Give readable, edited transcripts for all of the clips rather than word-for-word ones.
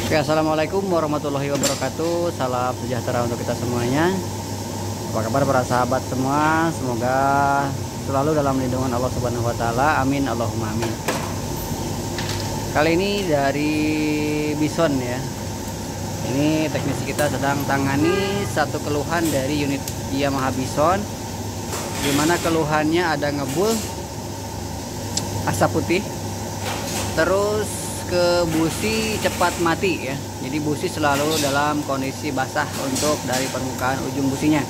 Oke, assalamualaikum warahmatullahi wabarakatuh. Salam sejahtera untuk kita semuanya. Apa kabar para sahabat semua? Semoga selalu dalam lindungan Allah Subhanahu wa taala. Amin Allahumma amin. Kali ini dari Bison ya. Ini teknisi kita sedang tangani satu keluhan dari unit Yamaha Bison, dimana keluhannya ada ngebul, asap putih, terus ke busi cepat mati ya. Jadi busi selalu dalam kondisi basah untuk dari permukaan ujung businya.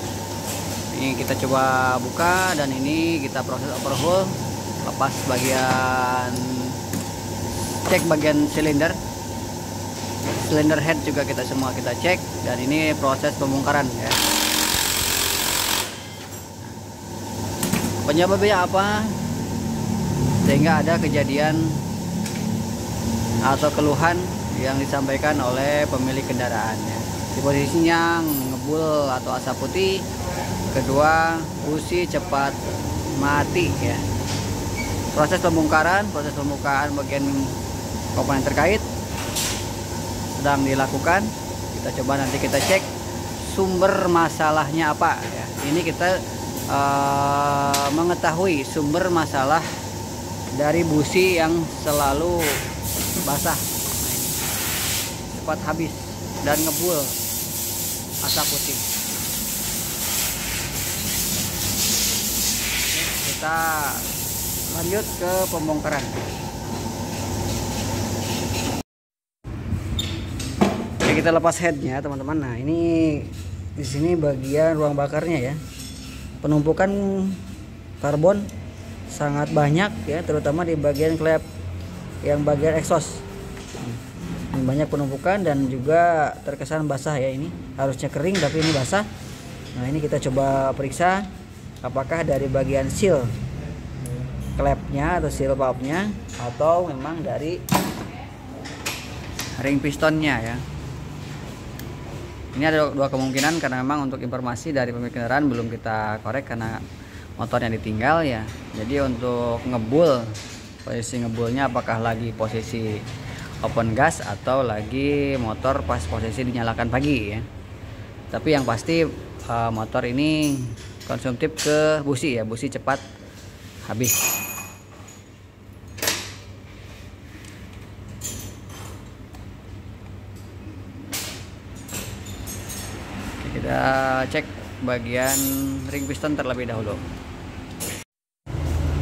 Ini kita coba buka dan ini kita proses overhaul, lepas bagian, cek bagian silinder head juga kita semua kita cek, dan ini proses pembongkaran ya. Penyebabnya apa sehingga ada kejadian atau keluhan yang disampaikan oleh pemilik kendaraan ya. Di posisinya ngebul atau asap putih, kedua busi cepat mati ya. Proses pembukaan bagian komponen terkait sedang dilakukan. Kita coba nanti kita cek sumber masalahnya apa ya. Ini kita mengetahui sumber masalah dari busi yang selalu basah, cepat habis dan ngebul asap putih. Kita lanjut ke pembongkaran. Oke, kita lepas headnya teman-teman. Nah, ini di sini bagian ruang bakarnya ya. Penumpukan karbon sangat banyak ya, terutama di bagian klep yang bagian exhaust. Banyak penumpukan dan juga terkesan basah ya. Ini harusnya kering tapi ini basah. Nah, ini kita coba periksa apakah dari bagian seal klepnya atau seal valve-nya atau memang dari ring pistonnya ya. Ini ada dua kemungkinan, karena memang untuk informasi dari pemilik kendaraan belum kita korek karena motornya ditinggal ya. Jadi untuk ngebul, posisi ngebulnya apakah lagi posisi open gas atau lagi motor pas posisi dinyalakan pagi ya. Tapi yang pasti motor ini konsumtif ke busi ya, busi cepat habis. Oke, kita cek bagian ring piston terlebih dahulu.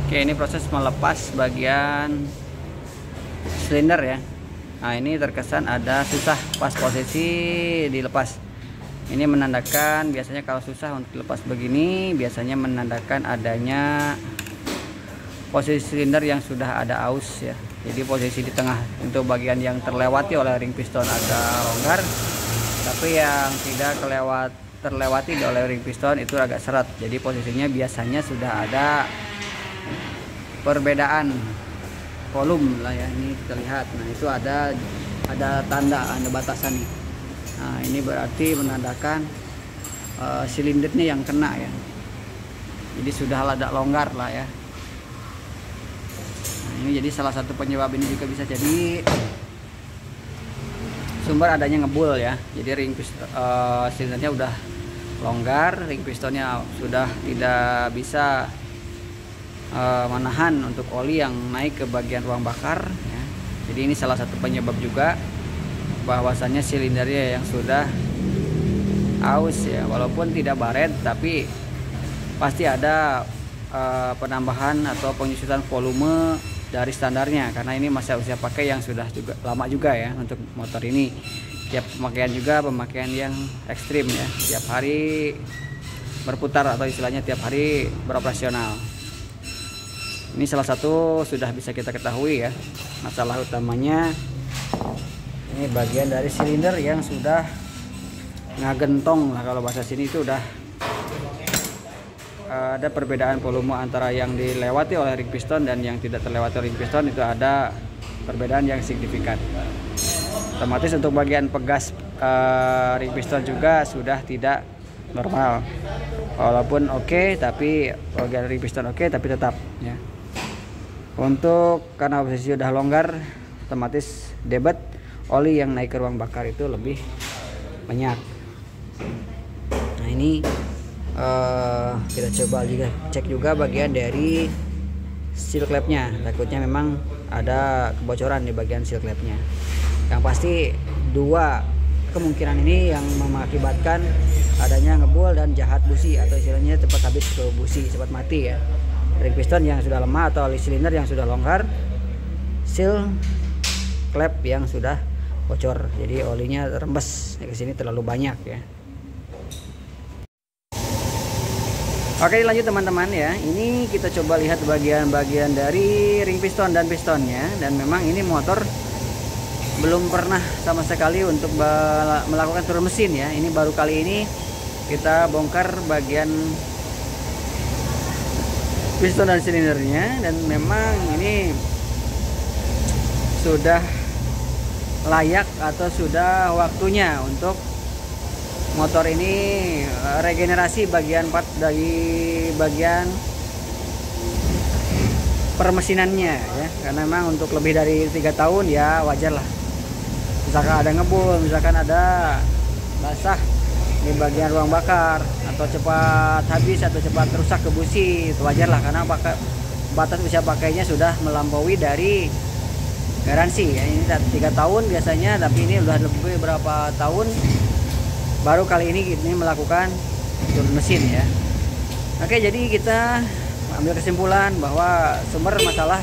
Oke, ini proses melepas bagian silinder ya. Nah, ini terkesan ada susah pas posisi dilepas. Ini menandakan, biasanya kalau susah untuk dilepas begini, biasanya menandakan adanya posisi silinder yang sudah ada aus ya. Jadi posisi di tengah untuk bagian yang terlewati oleh ring piston agak longgar, tapi yang tidak terlewati oleh ring piston itu agak seret. Jadi posisinya biasanya sudah ada perbedaan volume lah ya. Ini kita lihat, nah itu ada tanda, ada batasan nih. Nah, ini berarti menandakan silindernya yang kena ya. Jadi sudah agak longgar lah ya. Nah, ini jadi salah satu penyebab. Ini juga bisa jadi sumber adanya ngebul ya. Jadi ring silindernya udah longgar, ring pistonnya sudah tidak bisa menahan untuk oli yang naik ke bagian ruang bakar ya. Jadi ini salah satu penyebab juga bahwasannya silindernya yang sudah aus ya. Walaupun tidak baret, tapi pasti ada penambahan atau penyusutan volume dari standarnya, karena ini masa usia pakai yang sudah juga lama juga ya untuk motor ini. Tiap pemakaian juga pemakaian yang ekstrim ya, tiap hari berputar atau istilahnya tiap hari beroperasional. Ini salah satu sudah bisa kita ketahui ya. Masalah utamanya ini bagian dari silinder yang sudah ngagentong lah, kalau bahasa sini itu udah ada perbedaan volume antara yang dilewati oleh ring piston dan yang tidak terlewati ring piston. Itu ada perbedaan yang signifikan. Otomatis untuk bagian pegas ring piston juga sudah tidak normal. Walaupun oke, tapi bagian ring piston oke, tapi tetap ya. Untuk karena posisi sudah longgar, otomatis debet oli yang naik ke ruang bakar itu lebih banyak. Nah ini kita coba juga cek juga bagian dari seal clamp-nya. Takutnya memang ada kebocoran di bagian seal clamp-nya. Yang pasti dua kemungkinan ini yang mengakibatkan adanya ngebul dan jahat busi, atau istilahnya cepat habis ke busi, cepat mati ya. Ring piston yang sudah lemah atau oli silinder yang sudah longgar, seal clamp yang sudah bocor, jadi olinya rembes ke sini terlalu banyak ya. Oke lanjut teman-teman ya, ini kita coba lihat bagian-bagian dari ring piston dan pistonnya, dan memang ini motor belum pernah sama sekali untuk melakukan turun mesin ya. Ini baru kali ini kita bongkar bagian piston dan silindernya, dan memang ini sudah layak atau sudah waktunya untuk motor ini regenerasi bagian part dari bagian permesinannya ya, karena memang untuk lebih dari 3 tahun ya wajar lah. Misalkan ada ngebul, misalkan ada basah di bagian ruang bakar, atau cepat habis atau cepat rusak ke busi, itu wajar lah, karena batas usia pakainya sudah melampaui dari garansi ya. Ini 3 tahun biasanya, tapi ini udah lebih berapa tahun baru kali ini melakukan turun mesin ya. Oke, jadi kita ambil kesimpulan bahwa sumber masalah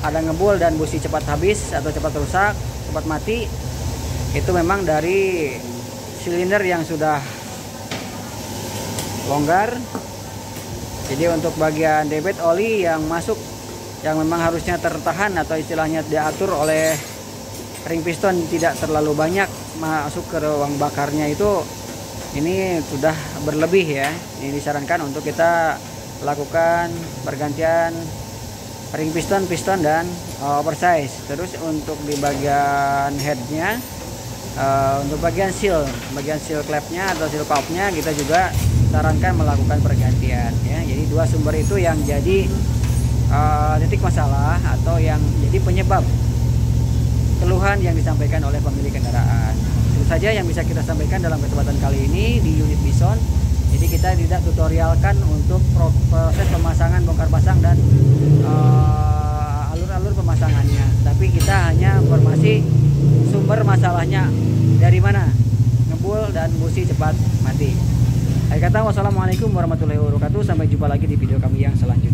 ada ngebul dan busi cepat habis atau cepat rusak, cepat mati, itu memang dari silinder yang sudah longgar. Jadi untuk bagian debit oli yang masuk, yang memang harusnya tertahan atau istilahnya diatur oleh ring piston tidak terlalu banyak masuk ke ruang bakarnya, itu ini sudah berlebih ya. Ini disarankan untuk kita lakukan pergantian ring piston dan oversize. Terus untuk di bagian headnya, untuk bagian seal clamp-nya atau seal valve-nya kita juga sarankan melakukan pergantian ya. Jadi dua sumber itu yang jadi titik masalah atau yang jadi penyebab keluhan yang disampaikan oleh pemilik kendaraan. Itu saja yang bisa kita sampaikan dalam kesempatan kali ini di unit Bison. Jadi kita tidak tutorialkan untuk proses pemasangan bongkar pasang dan alur-alur pemasangannya, tapi kita hanya informasi sumber masalahnya dari mana ngebul dan busi cepat mati. Akhir kata, wassalamualaikum warahmatullahi wabarakatuh. Sampai jumpa lagi di video kami yang selanjutnya.